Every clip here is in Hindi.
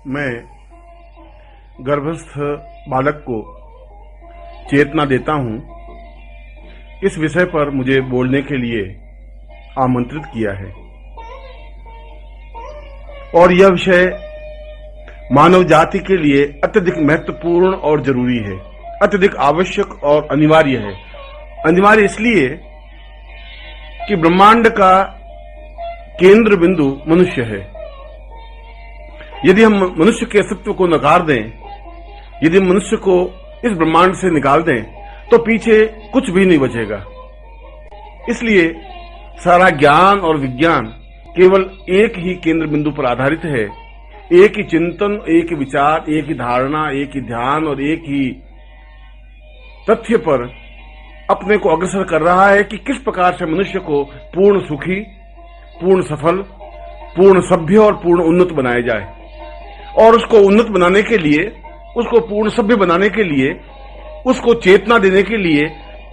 मैं गर्भस्थ बालक को चेतना देता हूं, इस विषय पर मुझे बोलने के लिए आमंत्रित किया है। और यह विषय मानव जाति के लिए अत्यधिक महत्वपूर्ण और जरूरी है, अत्यधिक आवश्यक और अनिवार्य है। अनिवार्य इसलिए कि ब्रह्मांड का केंद्र बिंदु मनुष्य है। यदि हम मनुष्य के अस्तित्व को नकार दें, यदि मनुष्य को इस ब्रह्मांड से निकाल दें, तो पीछे कुछ भी नहीं बचेगा। इसलिए सारा ज्ञान और विज्ञान केवल एक ही केंद्र बिंदु पर आधारित है। एक ही चिंतन, एक ही विचार, एक ही धारणा, एक ही ध्यान और एक ही तथ्य पर अपने को अग्रसर कर रहा है कि किस प्रकार से मनुष्य को पूर्ण सुखी, पूर्ण सफल, पूर्ण सभ्य और पूर्ण उन्नत बनाया जाए। और उसको उन्नत बनाने के लिए, उसको पूर्ण सभ्य बनाने के लिए, उसको चेतना देने के लिए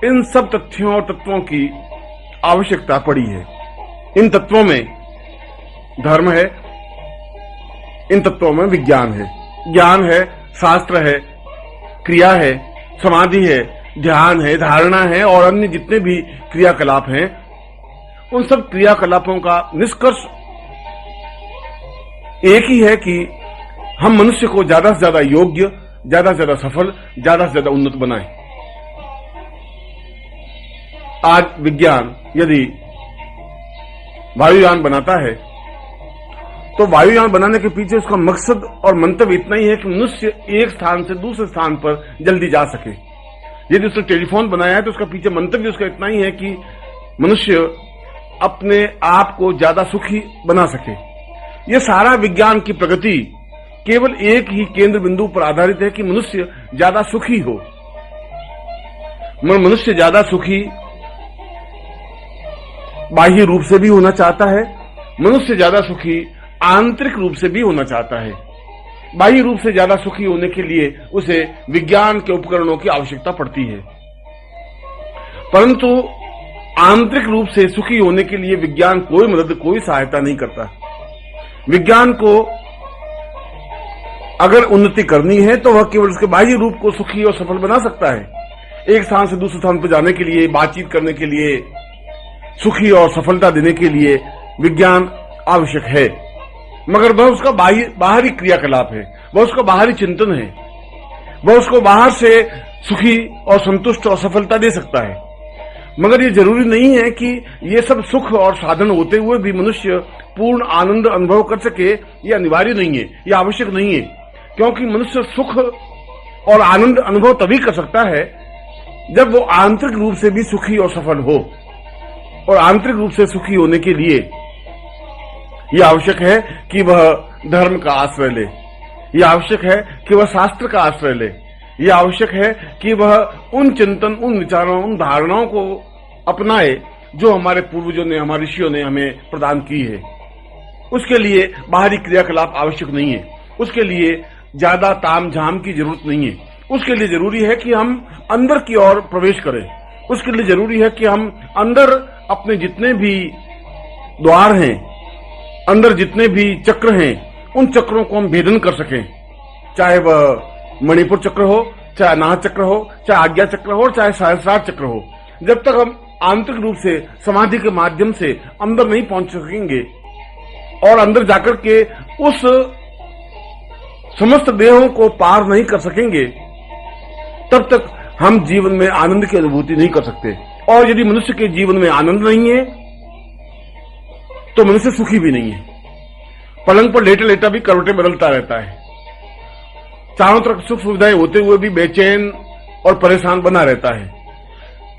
इन सब तथ्यों और तत्वों की आवश्यकता पड़ी है। इन तत्वों में धर्म है, इन तत्वों में विज्ञान है, ज्ञान है, शास्त्र है, क्रिया है, समाधि है, ध्यान है, धारणा है और अन्य जितने भी क्रियाकलाप हैं, उन सब क्रियाकलापों का निष्कर्ष एक ही है कि हम मनुष्य को ज्यादा से ज्यादा योग्य, ज्यादा से ज्यादा सफल, ज्यादा से ज्यादा उन्नत बनाएं। आज विज्ञान यदि वायुयान बनाता है, तो वायुयान बनाने के पीछे उसका मकसद और मंतव्य इतना ही है कि मनुष्य एक स्थान से दूसरे स्थान पर जल्दी जा सके। यदि उसने टेलीफोन बनाया है, तो उसका पीछे मंतव्य उसका इतना ही है कि मनुष्य अपने आप को ज्यादा सुखी बना सके। यह सारा विज्ञान की प्रगति केवल एक ही केंद्र बिंदु पर आधारित है कि मनुष्य ज्यादा सुखी हो। मनुष्य ज्यादा सुखी बाह्य रूप से भी होना चाहता है, मनुष्य ज्यादा सुखी आंतरिक रूप से भी होना चाहता है। बाह्य रूप से ज्यादा सुखी होने के लिए उसे विज्ञान के उपकरणों की आवश्यकता पड़ती है, परंतु आंतरिक रूप से सुखी होने के लिए विज्ञान कोई मदद, कोई सहायता नहीं करता। विज्ञान को अगर उन्नति करनी है तो वह केवल उसके बाह्य रूप को सुखी और सफल बना सकता है। एक स्थान से दूसरे स्थान पर जाने के लिए, बातचीत करने के लिए, सुखी और सफलता देने के लिए विज्ञान आवश्यक है, मगर वह उसका बाहरी क्रियाकलाप है, वह उसका बाहरी चिंतन है, वह उसको बाहर से सुखी और संतुष्ट और सफलता दे सकता है। मगर ये जरूरी नहीं है कि ये सब सुख और साधन होते हुए भी मनुष्य पूर्ण आनंद अनुभव कर सके। ये अनिवार्य नहीं है, ये आवश्यक नहीं है, क्योंकि मनुष्य सुख और आनंद अनुभव तभी कर सकता है जब वो आंतरिक रूप से भी सुखी और सफल हो। और आंतरिक रूप से सुखी होने के लिए यह आवश्यक है कि वह धर्म का आश्रय ले, यह आवश्यक है कि वह शास्त्र का आश्रय ले, यह आवश्यक है कि वह उन चिंतन, उन विचारों, उन धारणाओं को अपनाए जो हमारे पूर्वजों ने, हमारे ऋषियों ने हमें प्रदान की है। उसके लिए बाहरी क्रियाकलाप आवश्यक नहीं है, उसके लिए ज्यादा ताम झाम की जरूरत नहीं है। उसके लिए जरूरी है कि हम अंदर की ओर प्रवेश करें। उसके लिए जरूरी है कि हम अंदर अपने जितने भी द्वार हैं, अंदर जितने भी चक्र हैं, उन चक्रों को हम भेदन कर सकें। चाहे वह मणिपुर चक्र हो, चाहे अनाहत चक्र हो, चाहे आज्ञा चक्र हो, चाहे सहस्रार चक्र हो। जब तक हम आंतरिक रूप से समाधि के माध्यम से अंदर नहीं पहुंच सकेंगे और अंदर जाकर के उस समस्त देहों को पार नहीं कर सकेंगे, तब तक हम जीवन में आनंद की अनुभूति नहीं कर सकते। और यदि मनुष्य के जीवन में आनंद नहीं है तो मनुष्य सुखी भी नहीं है। पलंग पर लेटा लेटा भी करवटें बदलता रहता है, चारों तरफ सुख सुविधाएं होते हुए भी बेचैन और परेशान बना रहता है,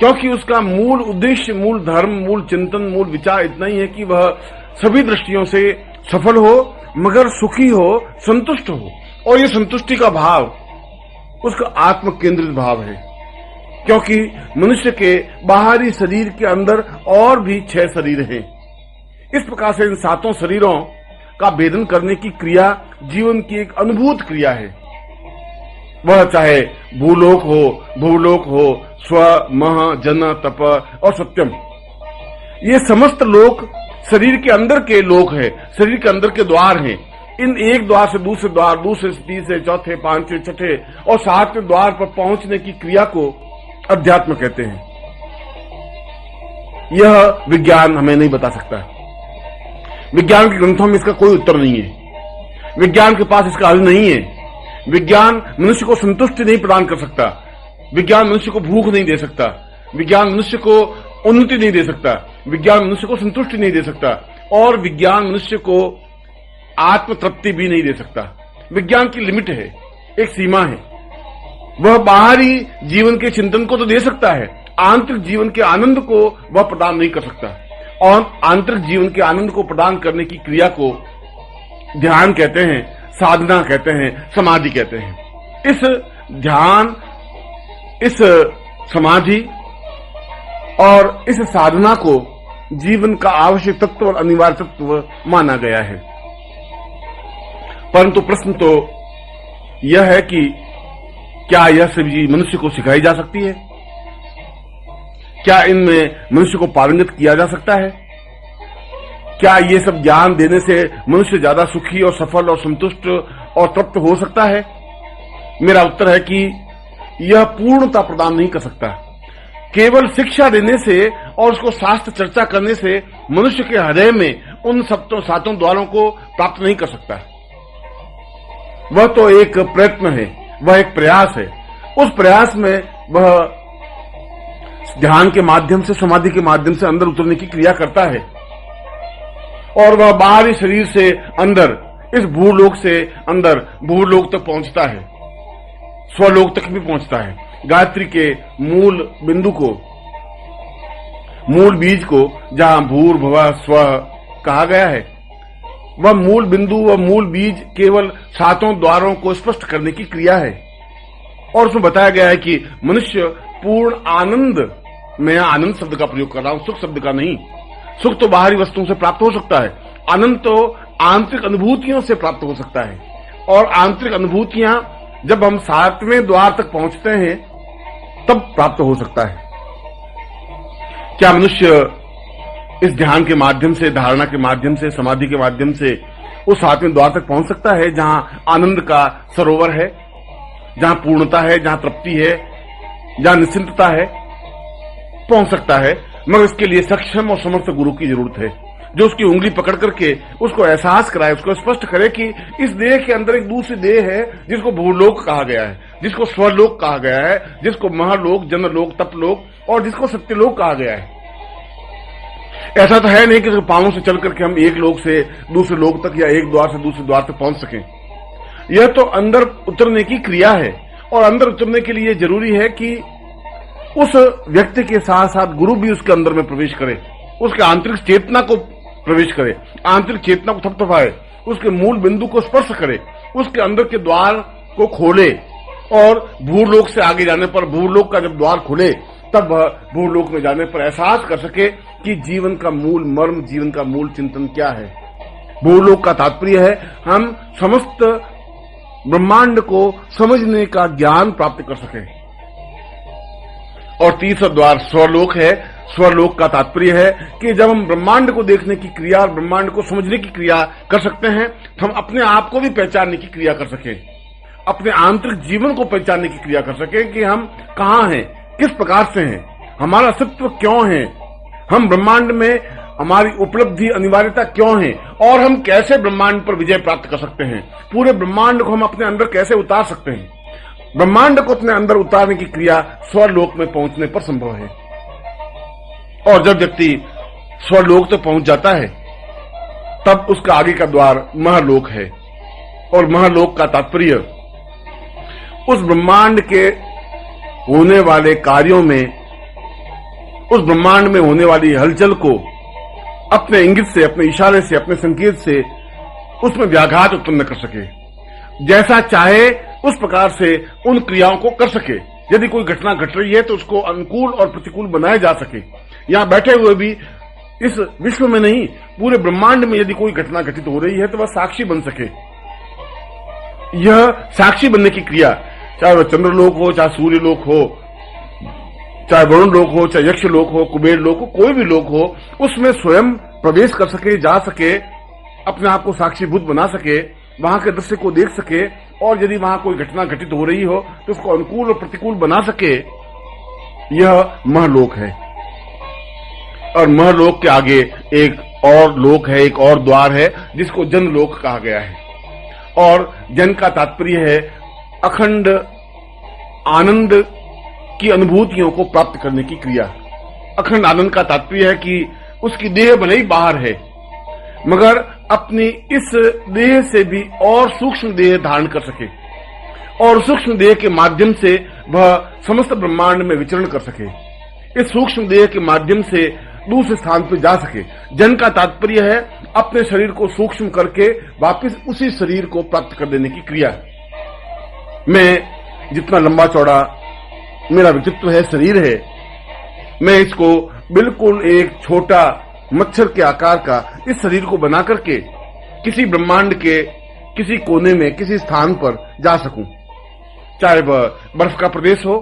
क्योंकि उसका मूल उद्देश्य, मूल धर्म, मूल चिंतन, मूल विचार इतना ही है कि वह सभी दृष्टियों से सफल हो, मगर सुखी हो, संतुष्ट हो। और ये संतुष्टि का भाव उसका आत्म केंद्रित भाव है, क्योंकि मनुष्य के बाहरी शरीर के अंदर और भी 6 शरीर हैं। इस प्रकार से इन 7 शरीरों का भेदन करने की क्रिया जीवन की एक अनुभूत क्रिया है। वह चाहे भूलोक हो, भूलोक हो, स्व, मह, जन, तप और सत्यम, ये समस्त लोक शरीर के अंदर के लोक है, शरीर के अंदर के द्वार हैं। इन एक द्वार से दूसरे द्वार, दूसरे से तीसरे, चौथे, पांचवें, छठे और सातवें द्वार पर पहुंचने की क्रिया को अध्यात्म कहते हैं। यह विज्ञान हमें नहीं बता सकता। विज्ञान के ग्रंथों में इसका कोई उत्तर नहीं है। विज्ञान के पास इसका हल नहीं है। विज्ञान मनुष्य को संतुष्टि नहीं प्रदान कर सकता। विज्ञान मनुष्य को भूख नहीं दे सकता। विज्ञान मनुष्य को उन्नति नहीं दे सकता। विज्ञान मनुष्य को संतुष्टि नहीं दे सकता और विज्ञान मनुष्य को आत्म तृप्ति भी नहीं दे सकता। विज्ञान की लिमिट है, एक सीमा है। वह बाहरी जीवन के चिंतन को तो दे सकता है, आंतरिक जीवन के आनंद को वह प्रदान नहीं कर सकता। और आंतरिक जीवन के आनंद को प्रदान करने की क्रिया को ध्यान कहते हैं, साधना कहते हैं, समाधि कहते हैं। इस ध्यान, इस समाधि और इस साधना को जीवन का आवश्यक तत्व और अनिवार्य तत्व माना गया है। परंतु प्रश्न तो यह है कि क्या यह सभी मनुष्य को सिखाई जा सकती है? क्या इनमें मनुष्य को पारंगत किया जा सकता है? क्या ये सब ज्ञान देने से मनुष्य ज्यादा सुखी और सफल और संतुष्ट और तृप्त हो सकता है? मेरा उत्तर है कि यह पूर्णता प्रदान नहीं कर सकता। केवल शिक्षा देने से और उसको शास्त्र चर्चा करने से मनुष्य के हृदय में उन सातों द्वारों को प्राप्त नहीं कर सकता। वह तो एक प्रयत्न है, वह एक प्रयास है। उस प्रयास में वह ध्यान के माध्यम से, समाधि के माध्यम से अंदर उतरने की क्रिया करता है और वह बाहरी शरीर से अंदर, इस भूलोक से अंदर भूलोक तक पहुंचता है, स्वलोक तक भी पहुंचता है। गायत्री के मूल बिंदु को, मूल बीज को, जहां भूर्भुवः स्वः कहा गया है, वह मूल बिंदु व मूल बीज केवल सातों द्वारों को स्पष्ट करने की क्रिया है। और उसमें बताया गया है कि मनुष्य पूर्ण आनंद, मैं आनंद शब्द का प्रयोग कर रहा हूं, सुख शब्द का नहीं। सुख तो बाहरी वस्तुओं से प्राप्त हो सकता है, आनंद तो आंतरिक अनुभूतियों से प्राप्त हो सकता है। और आंतरिक अनुभूतियां जब हम सातवें द्वार तक पहुंचते हैं तब प्राप्त हो सकता है। क्या मनुष्य इस ध्यान के माध्यम से, धारणा के माध्यम से, समाधि के माध्यम से उस सातवें द्वार तक पहुंच सकता है जहां आनंद का सरोवर है, जहां पूर्णता है, जहां तृप्ति है, जहां निश्चिंतता है? पहुंच सकता है, मगर इसके लिए सक्षम और समर्थ गुरु की जरूरत है, जो उसकी उंगली पकड़ करके उसको एहसास कराए, उसको स्पष्ट करे कि इस देह के अंदर एक दूसरी देह है जिसको भूलोक कहा गया है, जिसको स्वरलोक कहा गया है, जिसको महालोक, जनलोक, तपलोक और जिसको सत्यलोक कहा गया है। ऐसा तो है नहीं कि पांवों से चल करके हम एक लोक से दूसरे लोक तक या एक द्वार से दूसरे द्वार तक पहुंच सकें। यह तो अंदर उतरने की क्रिया है और अंदर उतरने के लिए जरूरी है कि उस व्यक्ति के साथ साथ गुरु भी उसके अंदर में प्रवेश करे, उसके आंतरिक चेतना को प्रवेश करे, आंतरिक चेतना को थपथपाए, उसके मूल बिंदु को स्पर्श करे, उसके अंदर के द्वार को खोले और भूलोक से आगे जाने पर, भूलोक का जब द्वार खुले तब वह भूलोक में जाने पर एहसास कर सके कि जीवन का मूल मर्म, जीवन का मूल चिंतन क्या है। भूलोक का तात्पर्य है हम समस्त ब्रह्मांड को समझने का ज्ञान प्राप्त कर सके। और तीसरा द्वार स्वरलोक है। स्वरलोक का तात्पर्य है कि जब हम ब्रह्मांड को देखने की क्रिया और ब्रह्मांड को समझने की क्रिया कर सकते हैं, हम अपने आप को भी पहचानने की क्रिया कर सकें, अपने आंतरिक जीवन को पहचानने की क्रिया कर सकें कि हम कहां हैं, किस प्रकार से हैं, हमारा अस्तित्व क्यों है, हम ब्रह्मांड में हमारी उपलब्धि, अनिवार्यता क्यों है और हम कैसे ब्रह्मांड पर विजय प्राप्त कर सकते हैं, पूरे ब्रह्मांड को हम अपने अंदर कैसे उतार सकते हैं। ब्रह्मांड को अपने अंदर उतारने की क्रिया स्वरलोक में पहुंचने पर संभव है। और जब व्यक्ति स्वरलोक तक पहुंच जाता है तब उसका आगे का द्वार महलोक है। और महलोक का तात्पर्य उस ब्रह्मांड के होने वाले कार्यों में, उस ब्रह्मांड में होने वाली हलचल को अपने इंगित से, अपने इशारे से, अपने संकेत से उसमें व्याघात उत्पन्न कर सके, जैसा चाहे उस प्रकार से उन क्रियाओं को कर सके। यदि कोई घटना घट रही है तो उसको अनुकूल और प्रतिकूल बनाया जा सके। यहां बैठे हुए भी इस विश्व में नहीं, पूरे ब्रह्मांड में यदि कोई घटना घटित हो रही है तो वह साक्षी बन सके। यह साक्षी बनने की क्रिया, चाहे वह चंद्रलोक हो, चाहे सूर्यलोक हो, चाहे वरुण लोक हो, चाहे यक्ष लोक हो, कुबेर लोक हो, कोई भी लोक हो, उसमें स्वयं प्रवेश कर सके, जा सके, अपने आप को साक्षीभूत बना सके वहां के दृश्य को देख सके और यदि वहां कोई घटना घटित हो रही हो तो उसको अनुकूल और प्रतिकूल बना सके, यह महलोक है। और महलोक के आगे एक और लोक है, एक और द्वार है जिसको जनलोक कहा गया है। और जन का तात्पर्य है अखंड आनंद की अनुभूतियों को प्राप्त करने की क्रिया। अखंड आनंद का तात्पर्य है कि उसकी देह भले ही बाहर है मगर अपनी इस देह से भी और सूक्ष्म देह धारण कर सके और सूक्ष्म देह के माध्यम से वह समस्त ब्रह्मांड में विचरण कर सके, इस सूक्ष्म देह के माध्यम से दूसरे स्थान पर जा सके। जन का तात्पर्य है अपने शरीर को सूक्ष्म करके वापस उसी शरीर को प्राप्त कर देने की क्रिया। मैं जितना लंबा चौड़ा मेरा व्यक्तित्व है, शरीर है, मैं इसको बिल्कुल एक छोटा मच्छर के आकार का इस शरीर को बना करके किसी ब्रह्मांड के किसी कोने में किसी स्थान पर जा सकूं, चाहे वह बर्फ का प्रदेश हो,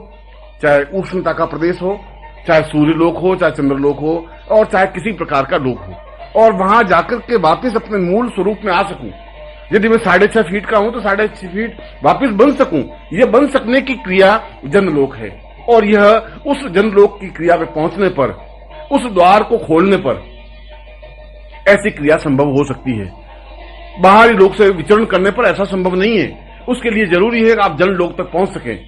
चाहे उष्णता का प्रदेश हो, चाहे सूर्यलोक हो, चाहे चंद्रलोक हो और चाहे किसी प्रकार का लोक हो, और वहां जाकर के वापस अपने मूल स्वरूप में आ सकूं। यदि मैं 6.5 फीट का हूं तो 6.5 फीट वापस बन सकूं। यह बन सकने की क्रिया जनलोक है। और यह उस जनलोक की क्रिया में पहुंचने पर, उस द्वार को खोलने पर ऐसी क्रिया संभव हो सकती है। बाहरी लोक से विचरण करने पर ऐसा संभव नहीं है। उसके लिए जरूरी है कि आप जनलोक तक पहुंच सकें।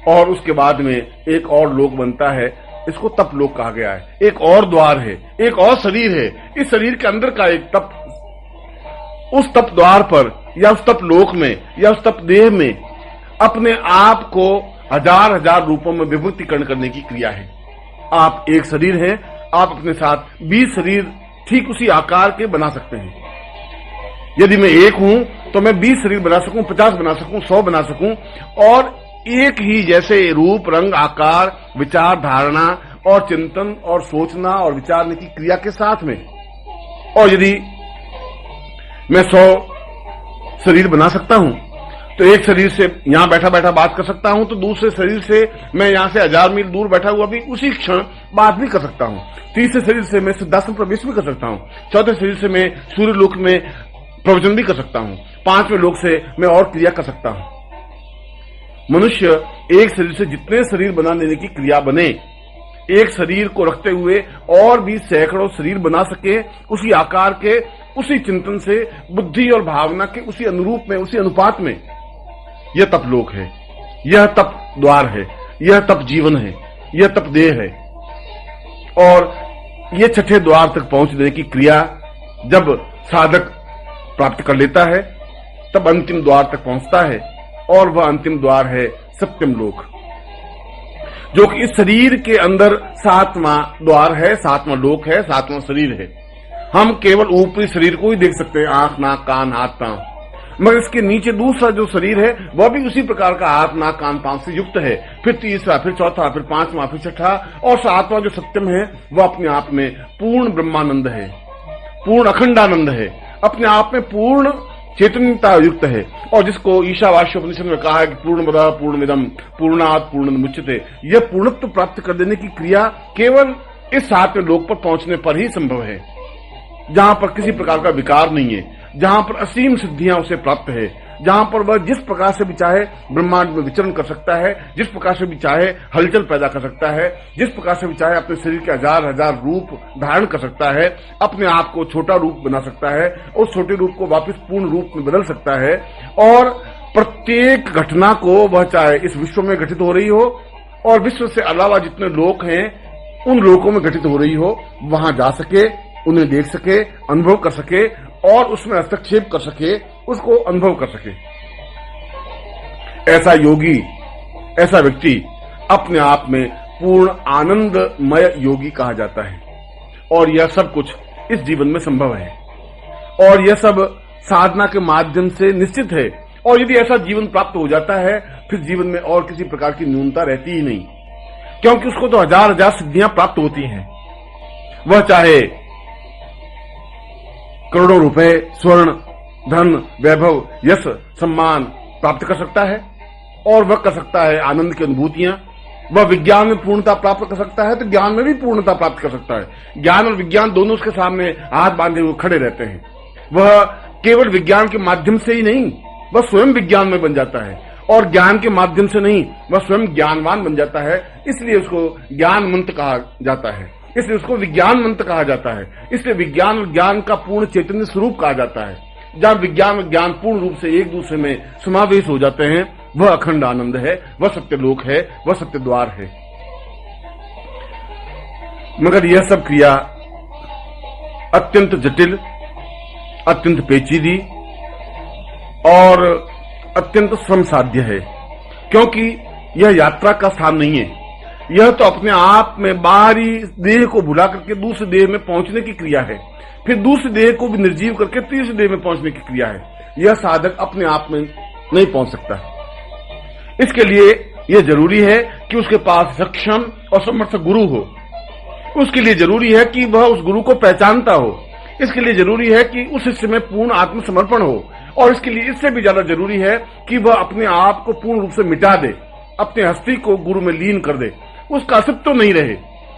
और उसके बाद में एक और लोक बनता है, इसको तप लोक कहा गया है। एक और द्वार है, एक और शरीर है। इस शरीर के अंदर का एक तप, उस तप द्वार पर या उस तप लोक में या उस तप देह में अपने आप को हजार हजार रूपों में विभूतिकरण करने की क्रिया है। आप एक शरीर हैं, आप अपने साथ 20 शरीर ठीक उसी आकार के बना सकते हैं। यदि मैं एक हूं तो मैं 20 शरीर बना सकूं, 50 बना सकूं, 100 बना सकूं, और एक ही जैसे रूप, रंग, आकार, विचार, धारणा और चिंतन और सोचना और विचारने की क्रिया के साथ में। और यदि मैं 100 शरीर बना सकता हूं तो एक शरीर से यहां बैठा बैठा बात कर सकता हूं, तो दूसरे शरीर से मैं यहां से 1000 मील दूर बैठा हुआ भी उसी क्षण बात भी कर सकता हूं। तीसरे शरीर से मैं सिद्धासन प्रवेश भी कर सकता हूं। चौथे शरीर से मैं सूर्य लोक में प्रवचन भी कर सकता हूं। 5वें लोक से मैं और क्रिया कर सकता हूं। मनुष्य एक शरीर से जितने शरीर बना लेने की क्रिया बने, एक शरीर को रखते हुए और भी सैकड़ों शरीर बना सके, उसी आकार के, उसी चिंतन से, बुद्धि और भावना के उसी अनुरूप में, उसी अनुपात में, यह तप लोक है, यह तप द्वार है, यह तप जीवन है, यह तप देह है। और यह छठे द्वार तक पहुंचने की क्रिया जब साधक प्राप्त कर लेता है तब अंतिम द्वार तक पहुंचता है, और वह अंतिम द्वार है सत्यम लोक, जो कि इस शरीर के अंदर 7वां द्वार है, 7वां लोक है, 7वां शरीर है। हम केवल ऊपरी शरीर को ही देख सकते हैं, आंख, नाक, कान, हाथ, पांव, मगर इसके नीचे दूसरा जो शरीर है वह भी उसी प्रकार का हाथ, नाक, कान, पांव से युक्त है। फिर तीसरा, फिर चौथा, फिर 5वां, फिर 6ठा और 7वां जो सत्यम है वह अपने आप में पूर्ण ब्रह्मानंद है, पूर्ण अखंडानंद है, अपने आप में पूर्ण चैतन्यता युक्त है। और जिसको ईशावास्य उपनिषद में कहा है कि पूर्णमदः पूर्णमिदं पूर्णात् पूर्णमुदच्यते, यह पूर्णत्व प्राप्त कर देने की क्रिया केवल इस 7वें लोक पर पहुंचने पर ही संभव है, जहां पर किसी प्रकार का विकार नहीं है, जहां पर असीम सिद्धियां उसे प्राप्त है, जहां पर वह जिस प्रकार से भी चाहे ब्रह्मांड में विचरण कर सकता है, जिस प्रकार से भी चाहे हलचल पैदा कर सकता है, जिस प्रकार से भी चाहे अपने शरीर के हजार हजार रूप धारण कर सकता है, अपने आप को छोटा रूप बना सकता है, उस छोटे रूप को वापस पूर्ण रूप में बदल सकता है। और प्रत्येक घटना को वह चाहे इस विश्व में घटित हो रही हो और विश्व से अलावा जितने लोक हैं उन लोकों में घटित हो रही हो, वहां जा सके, उन्हें देख सके, अनुभव कर सके और उसमें हस्तक्षेप कर सके, उसको अनुभव कर सके। ऐसा योगी, ऐसा व्यक्ति अपने आप में पूर्ण आनंदमय योगी कहा जाता है। और यह सब कुछ इस जीवन में संभव है और यह सब साधना के माध्यम से निश्चित है। और यदि ऐसा जीवन प्राप्त हो जाता है फिर जीवन में और किसी प्रकार की न्यूनता रहती ही नहीं, क्योंकि उसको तो हजार हजार सिद्धियां प्राप्त होती हैं। वह चाहे करोड़ों रुपए, स्वर्ण, धन, वैभव, यश, सम्मान प्राप्त कर सकता है और वह कर सकता है आनंद की अनुभूतियां। वह विज्ञान में पूर्णता प्राप्त कर सकता है तो ज्ञान में भी पूर्णता प्राप्त कर सकता है। ज्ञान और विज्ञान दोनों उसके सामने हाथ बांधे हुए खड़े रहते हैं। वह केवल विज्ञान के माध्यम से ही नहीं, वह स्वयं विज्ञान में बन जाता है, और ज्ञान के माध्यम से नहीं, वह स्वयं ज्ञानवान बन जाता है। इसलिए उसको ज्ञान मंत्र कहा जाता है, इसलिए उसको विज्ञान मंत्र कहा जाता है, इसलिए विज्ञान और ज्ञान का पूर्ण चैतन्य स्वरूप कहा जाता है। जहां विज्ञान और ज्ञान पूर्ण रूप से एक दूसरे में समावेश हो जाते हैं, वह अखंड आनंद है, वह सत्यलोक है, वह सत्य द्वार है। मगर यह सब क्रिया अत्यंत जटिल, अत्यंत पेचीदी और अत्यंत श्रम साध्य है, क्योंकि यह यात्रा का स्थान नहीं है। यह तो अपने आप में बाहरी देह को भुला करके दूसरे देह में पहुंचने की क्रिया है, फिर दूसरे देह को भी निर्जीव करके तीसरे देह में पहुंचने की क्रिया है। यह साधक अपने आप में नहीं पहुंच सकता। इसके लिए यह जरूरी है कि उसके पास सक्षम और समर्थ गुरु हो। उसके लिए जरूरी है कि वह उस गुरु को पहचानता हो। इसके लिए जरूरी है कि उस शिष्य में पूर्ण आत्मसमर्पण हो, और इसके लिए इससे भी ज्यादा जरूरी है कि वह अपने आप को पूर्ण रूप से मिटा दे, अपने हस्ती को गुरु में लीन कर दे, उसका अस्तित्व तो नहीं रहे,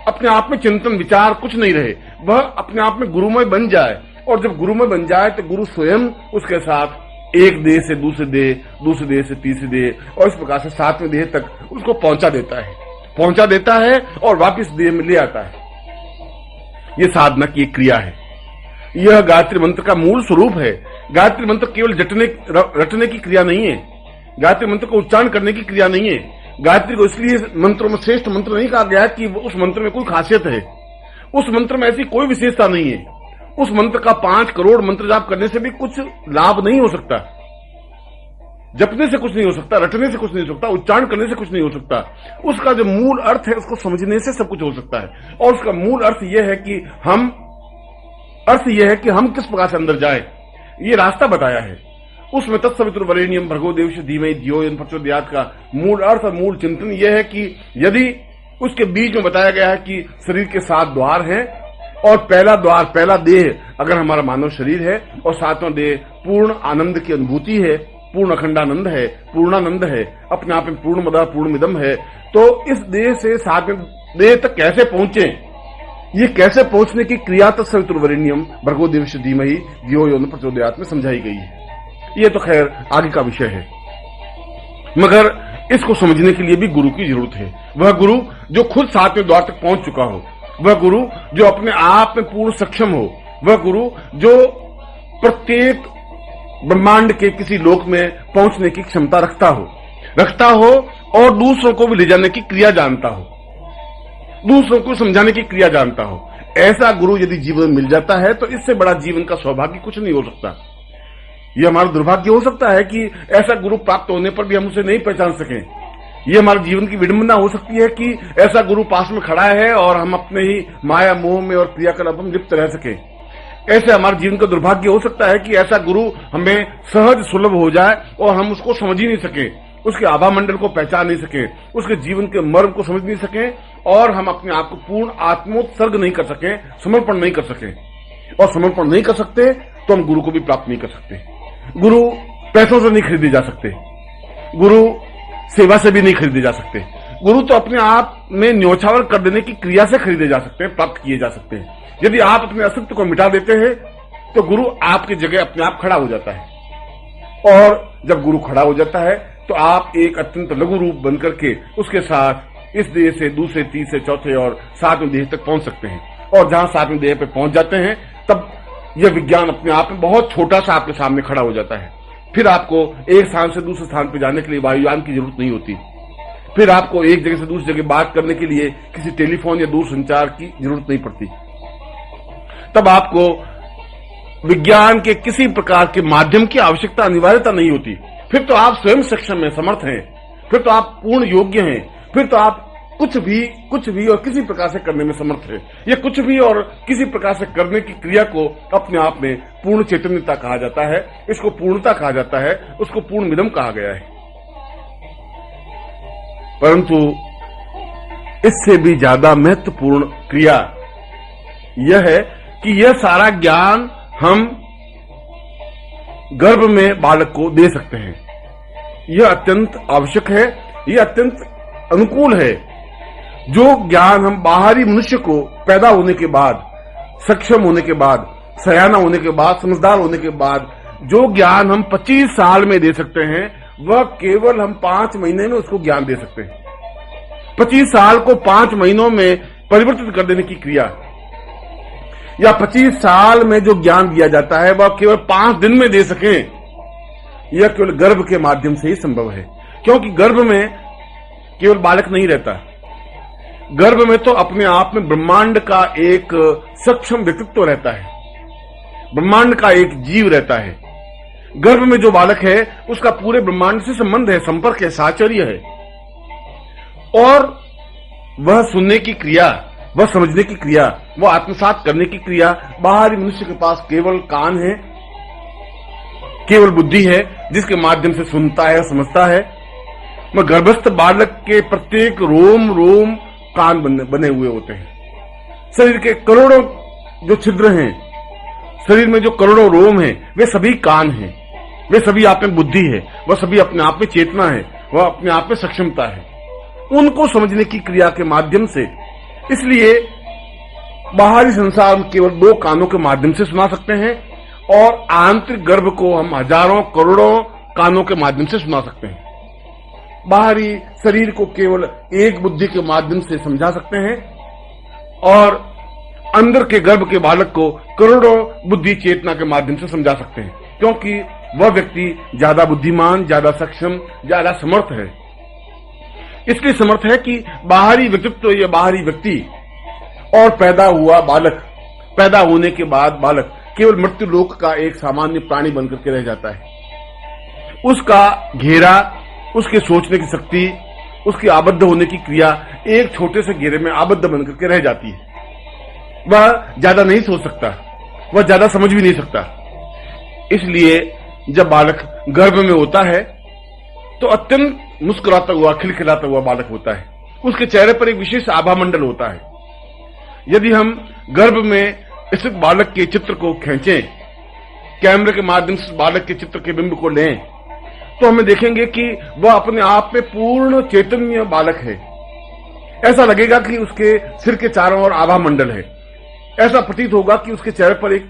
अपने आप में चिंतन विचार कुछ नहीं रहे, वह अपने आप में गुरुमय बन जाए। और जब गुरुमय बन जाए तो गुरु स्वयं उसके साथ एक देह से दूसरे देह, दूसरे देह से तीसरे देह, और इस प्रकार से सातवें देह तक उसको पहुंचा देता है और वापिस देह में ले आता है। यह साधना की एक क्रिया है। यह गायत्री मंत्र का मूल स्वरूप है। गायत्री मंत्र केवल रटने की क्रिया नहीं है, गायत्री मंत्र को उच्चारण करने की क्रिया नहीं है। गायत्री को इसलिए मंत्रों में श्रेष्ठ मंत्र नहीं कहा गया कि उस मंत्र में कोई खासियत है, उस मंत्र में ऐसी कोई विशेषता नहीं है। उस मंत्र का 5 करोड़ मंत्र जाप करने से भी कुछ लाभ नहीं हो सकता, जपने से कुछ नहीं हो सकता, रटने से कुछ नहीं हो सकता, उच्चारण करने से कुछ नहीं हो सकता। उसका जो मूल अर्थ है उसको समझने से सब कुछ हो सकता है। और उसका मूल अर्थ यह है कि हम किस प्रकार से अंदर जाए, ये रास्ता बताया है। उसमें तत्सवितुर्वरेण्यम भर्गो देवस्य धीमहि धियो यो न प्रचोदयात् का मूल अर्थ और मूल चिंतन यह है कि यदि उसके बीच में बताया गया है कि शरीर के 7 द्वार हैं, और पहला द्वार, पहला देह अगर हमारा मानव शरीर है, और 7वां देह पूर्ण आनंद की अनुभूति है, पूर्ण अखंडानंद है, पूर्णानंद है, अपने आप में पूर्ण मदा पूर्ण मिदम है, तो इस देह से 7वें देह तक कैसे पहुंचे, ये कैसे पहुंचने की क्रिया तत्सवितुर्वरेण्यम भर्गो देवस्य धीमहि धियो यो न प्रचोदयात् में समझाई गई है। ये तो खैर आगे का विषय है, मगर इसको समझने के लिए भी गुरु की जरूरत है। वह गुरु जो खुद 7वें द्वार तक पहुंच चुका हो, वह गुरु जो अपने आप में पूर्ण सक्षम हो, वह गुरु जो प्रत्येक ब्रह्मांड के किसी लोक में पहुंचने की क्षमता रखता हो और दूसरों को भी ले जाने की क्रिया जानता हो, दूसरों को समझाने की क्रिया जानता हो। ऐसा गुरु यदि जीवन में मिल जाता है तो इससे बड़ा जीवन का सौभाग्य कुछ नहीं हो सकता। यह हमारा दुर्भाग्य हो सकता है कि ऐसा गुरु प्राप्त होने पर भी हम उसे नहीं पहचान सकें। यह हमारे जीवन की विडंबना हो सकती है कि ऐसा गुरु पास में खड़ा है और हम अपने ही माया मोह में और क्रियाकलाप में लिप्त रह सके। ऐसे हमारे जीवन का दुर्भाग्य हो सकता है कि ऐसा गुरु हमें सहज सुलभ हो जाए और हम उसको समझ ही नहीं सके, उसके आभा मंडल को पहचान नहीं सके, उसके जीवन के मर्म को समझ नहीं सके, और हम अपने आप को पूर्ण आत्मोत्सर्ग नहीं कर सके, समर्पण नहीं कर सके। और समर्पण नहीं कर सकते तो हम गुरु को भी प्राप्त नहीं कर सकते। गुरु पैसों से नहीं खरीदे जा सकते, गुरु सेवा से भी नहीं खरीदे जा सकते। गुरु तो अपने आप में न्योछावर कर देने की क्रिया से खरीदे जा सकते हैं, प्राप्त किए जा सकते हैं। यदि आप अपने अस्तित्व को मिटा देते हैं तो गुरु आपकी जगह अपने आप खड़ा हो जाता है। और जब गुरु खड़ा हो जाता है तो आप एक अत्यंत लघु रूप बनकर के उसके साथ इस देह से दूसरे, तीसरे, चौथे और 7वें देह तक पहुंच सकते हैं। और जहां 7वें देह पे पहुंच जाते हैं तब यह विज्ञान अपने आप में बहुत छोटा सा आपके सामने खड़ा हो जाता है। फिर आपको एक स्थान से दूसरे स्थान पर जाने के लिए वायुयान की जरूरत नहीं होती, फिर आपको एक जगह से दूसरी जगह बात करने के लिए किसी टेलीफोन या दूरसंचार की जरूरत नहीं पड़ती। तब आपको विज्ञान के किसी प्रकार के माध्यम की आवश्यकता, अनिवार्यता नहीं होती। फिर तो आप स्वयं सक्षम हैं, समर्थ हैं, फिर तो आप पूर्ण योग्य हैं, फिर तो आप कुछ भी और किसी प्रकार से करने में समर्थ है। ये कुछ भी और किसी प्रकार से करने की क्रिया को अपने आप में पूर्ण चैतन्यता कहा जाता है, इसको पूर्णता कहा जाता है, उसको पूर्ण मिदम कहा गया है। परंतु इससे भी ज्यादा महत्वपूर्ण क्रिया यह है कि यह सारा ज्ञान हम गर्भ में बालक को दे सकते हैं। यह अत्यंत आवश्यक है, यह अत्यंत अनुकूल है। जो ज्ञान हम बाहरी मनुष्य को पैदा होने के बाद, सक्षम होने के बाद, सयाना होने के बाद, समझदार होने के बाद जो ज्ञान हम 25 साल में दे सकते हैं वह केवल हम 5 महीने में उसको ज्ञान दे सकते हैं। 25 साल को 5 महीनों में परिवर्तित कर देने की क्रिया, या 25 साल में जो ज्ञान दिया जाता है वह केवल 5 दिन में दे सके, यह केवल गर्भ के माध्यम से ही संभव है। क्योंकि गर्भ में केवल बालक नहीं रहता, गर्भ में तो अपने आप में ब्रह्मांड का एक सक्षम व्यक्तित्व रहता है, ब्रह्मांड का एक जीव रहता है। गर्भ में जो बालक है उसका पूरे ब्रह्मांड से संबंध है, संपर्क है, साहचर्य है, और वह सुनने की क्रिया, वह समझने की क्रिया, वह आत्मसात करने की क्रिया बाहरी मनुष्य के पास केवल कान है, केवल बुद्धि है जिसके माध्यम से सुनता है, समझता है। मगर गर्भस्थ बालक के प्रत्येक रोम रोम कान बने हुए होते हैं। शरीर के करोड़ों जो छिद्र हैं, शरीर में जो करोड़ों रोम हैं, वे सभी कान हैं, वे सभी आप में बुद्धि है, वह सभी अपने आप में चेतना है, वह अपने आप में सक्षमता है, उनको समझने की क्रिया के माध्यम से। इसलिए बाहरी संसार हम केवल 2 कानों के माध्यम से सुना सकते हैं, और आंतरिक गर्भ को हम हजारों करोड़ों कानों के माध्यम से सुना सकते हैं। बाहरी शरीर को केवल एक बुद्धि के माध्यम से समझा सकते हैं, और अंदर के गर्भ के बालक को करोड़ों बुद्धि चेतना के माध्यम से समझा सकते हैं, क्योंकि वह व्यक्ति ज्यादा बुद्धिमान, ज्यादा सक्षम, ज्यादा समर्थ है। इसलिए समर्थ है कि बाहरी व्यक्तित्व या बाहरी व्यक्ति और पैदा हुआ बालक, पैदा होने के बाद बालक केवल मृत्यु लोक का एक सामान्य प्राणी बनकर के रह जाता है। उसका घेरा, उसके सोचने की शक्ति, उसकी आबद्ध होने की क्रिया एक छोटे से घेरे में आबद्ध बनकर के रह जाती है। वह ज्यादा नहीं सोच सकता, वह ज्यादा समझ भी नहीं सकता। इसलिए जब बालक गर्भ में होता है तो अत्यंत मुस्कुराता हुआ, खिलखिलाता हुआ बालक होता है। उसके चेहरे पर एक विशेष आभा मंडल होता है। यदि हम गर्भ में स्थित बालक के चित्र को खींचें, कैमरे के माध्यम से बालक के चित्र के बिंब को लें, तो हमें देखेंगे कि वह अपने आप में पूर्ण चैतन्य बालक है। ऐसा लगेगा कि उसके सिर के चारों ओर आभा मंडल है। ऐसा प्रतीत होगा कि उसके चेहरे पर एक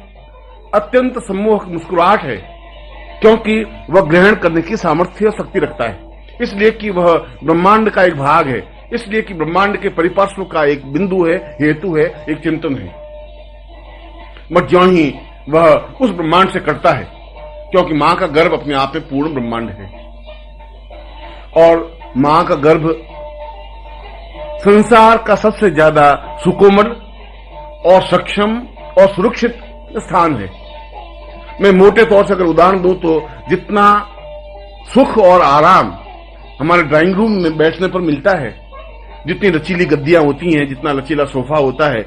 अत्यंत सम्मोहक मुस्कुराहट है, क्योंकि वह ग्रहण करने की सामर्थ्य और शक्ति रखता है। इसलिए कि वह ब्रह्मांड का एक भाग है, इसलिए कि ब्रह्मांड के परिपार्श्व का एक बिंदु है, हेतु है, एक चिंतन है। मगर ज्यों ही वह उस ब्रह्मांड से कटता है, क्योंकि मां का गर्भ अपने आप में पूर्ण ब्रह्मांड है, और मां का गर्भ संसार का सबसे ज्यादा सुकोमल और सक्षम और सुरक्षित स्थान है। मैं मोटे तौर से अगर उदाहरण दूं तो जितना सुख और आराम हमारे ड्राइंग रूम में बैठने पर मिलता है, जितनी लचीली गद्दियां होती हैं, जितना लचीला सोफा होता है,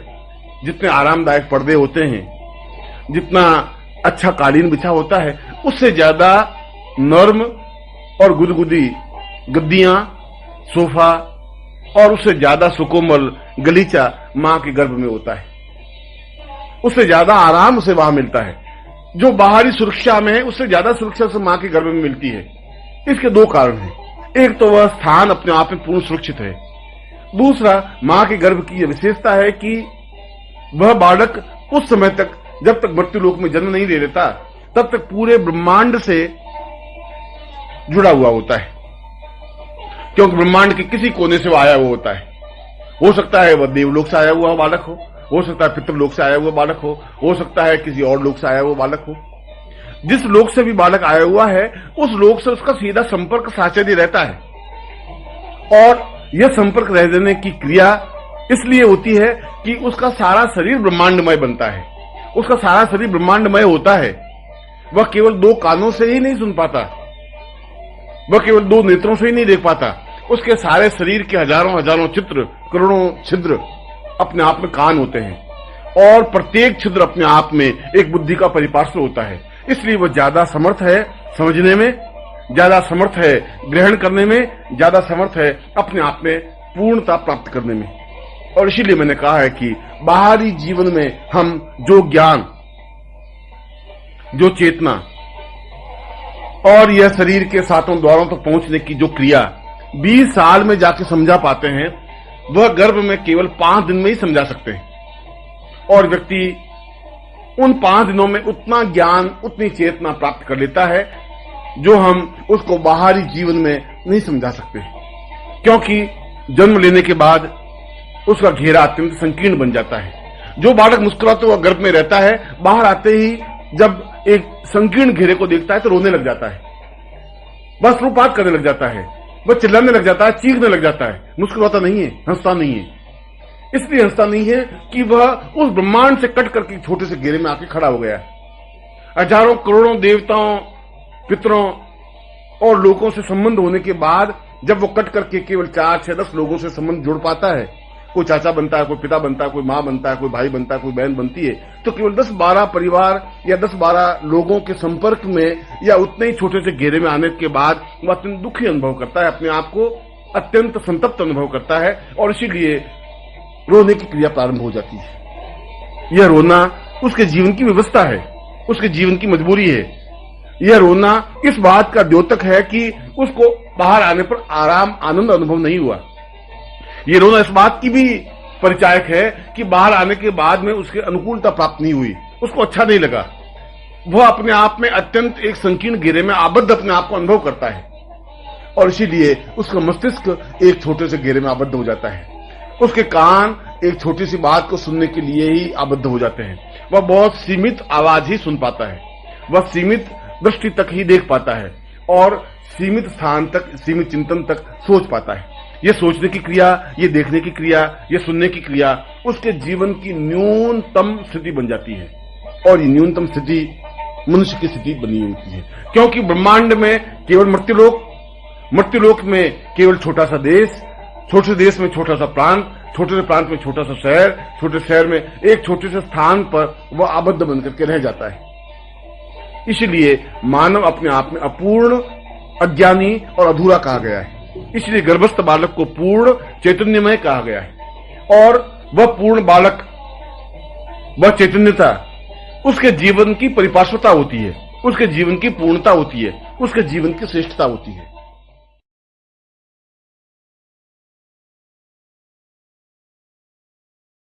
जितने आरामदायक पर्दे होते हैं, जितना अच्छा कालीन बिछा होता है, उससे ज्यादा नर्म और गुदगुदी गद्दियां, सोफा, और उससे ज्यादा सुकोमल गलीचा मां के गर्भ में होता है। उससे ज्यादा आराम उसे वहां मिलता है। जो बाहरी सुरक्षा में है उससे ज्यादा सुरक्षा उसे मां के गर्भ में मिलती है। इसके 2 कारण हैं। एक तो वह स्थान अपने आप में पूर्ण सुरक्षित है, दूसरा मां के गर्भ की यह विशेषता है कि वह बालक उस समय तक, जब तक मृत्युलोक में जन्म नहीं ले लेता, तब तक पूरे ब्रह्मांड से जुड़ा हुआ होता है, क्योंकि ब्रह्मांड के किसी कोने से वो आया हुआ होता है। हो सकता है वह देवलोक से आया हुआ बालक हो सकता है पितृलोक से आया हुआ बालक हो सकता है किसी और लोक से आया हुआ बालक हो। जिस लोक से भी बालक आया हुआ है, उस लोक से उसका सीधा संपर्क साहचर्य रहता है, और यह संपर्क रह जाने की क्रिया इसलिए होती है कि उसका सारा शरीर ब्रह्मांडमय बनता है, उसका सारा शरीर ब्रह्मांडमय होता है। वह केवल 2 कानों से ही नहीं सुन पाता, वह केवल 2 नेत्रों से ही नहीं देख पाता, उसके सारे शरीर के हजारों हजारों चित्र, करोड़ों छिद्र अपने आप में कान होते हैं, और प्रत्येक छिद्र अपने आप में एक बुद्धि का परिपार्श्व होता है। इसलिए वह ज्यादा समर्थ है समझने में, ज्यादा समर्थ है ग्रहण करने में, ज्यादा समर्थ है अपने आप में पूर्णता प्राप्त करने में। और इसीलिए मैंने कहा है कि बाहरी जीवन में हम जो ज्ञान, जो चेतना और यह शरीर के 7 द्वारों तक पहुंचने की जो क्रिया 20 साल में जाके समझा पाते हैं, वह गर्भ में केवल 5 दिन में ही समझा सकते हैं। और व्यक्ति उन 5 दिनों में उतना ज्ञान, उतनी चेतना प्राप्त कर लेता है जो हम उसको बाहरी जीवन में नहीं समझा सकते, क्योंकि जन्म लेने के बाद उसका घेरा अत्यंत संकीर्ण बन जाता है। जो बालक मुस्कुराते हुए गर्भ में रहता है, बाहर आते ही जब एक संकीर्ण घेरे को देखता है तो रोने लग जाता है, बस रूपात करने लग जाता है, वह चिल्लाने लग जाता है, चीखने लग जाता है। मुस्कुराता नहीं है, हंसता नहीं है। इसलिए हंसता नहीं है कि वह उस ब्रह्मांड से कट करके छोटे से घेरे में आके खड़ा हो गया है। हजारों करोड़ों देवताओं, पितरों और लोगों से संबंध होने के बाद जब वो कट करके केवल 4, 6, 10 लोगों से संबंध जोड़ पाता है, कोई चाचा बनता है, कोई पिता बनता है, कोई मां बनता है, कोई भाई बनता है, कोई बहन बनती है, तो केवल 10-12 परिवार या 10-12 लोगों के संपर्क में या उतने ही छोटे से घेरे में आने के बाद वह अत्यंत दुखी अनुभव करता है, अपने आप को अत्यंत संतप्त अनुभव करता है और इसीलिए रोने की क्रिया प्रारंभ हो जाती है। यह रोना उसके जीवन की व्यवस्था है, उसके जीवन की मजबूरी है। यह रोना इस बात का द्योतक है कि उसको बाहर आने पर आराम, आनंद अनुभव नहीं हुआ। ये रोना इस बात की भी परिचायक है कि बाहर आने के बाद में उसके अनुकूलता प्राप्त नहीं हुई, उसको अच्छा नहीं लगा। वह अपने आप में अत्यंत एक संकीर्ण घेरे में आबद्ध अपने आप को अनुभव करता है और इसीलिए उसका मस्तिष्क एक छोटे से घेरे में आबद्ध हो जाता है। उसके कान एक छोटी सी बात को सुनने के लिए ही आबद्ध हो जाते हैं। वह बहुत सीमित आवाज ही सुन पाता है, वह सीमित दृष्टि तक ही देख पाता है और सीमित स्थान तक, सीमित चिंतन तक सोच पाता है। यह सोचने की क्रिया, ये देखने की क्रिया, ये सुनने की क्रिया उसके जीवन की न्यूनतम स्थिति बन जाती है और ये न्यूनतम स्थिति मनुष्य की स्थिति बनी होती है, क्योंकि ब्रह्मांड में केवल मृत्युलोक में केवल छोटा सा देश, छोटे देश में छोटा सा प्रांत, छोटे से प्रांत में छोटा सा शहर, छोटे शहर में एक छोटे से स्थान पर वह आबद्ध बनकर के रह जाता है। इसलिए मानव अपने आप में अपूर्ण, अज्ञानी और अधूरा कहा गया है। इसलिए गर्भस्थ बालक को पूर्ण चैतन्यमय कहा गया है और वह पूर्ण बालक, वह चैतन्यता उसके जीवन की परिपार्श्वता होती है, उसके जीवन की पूर्णता होती है, उसके जीवन की श्रेष्ठता होती है।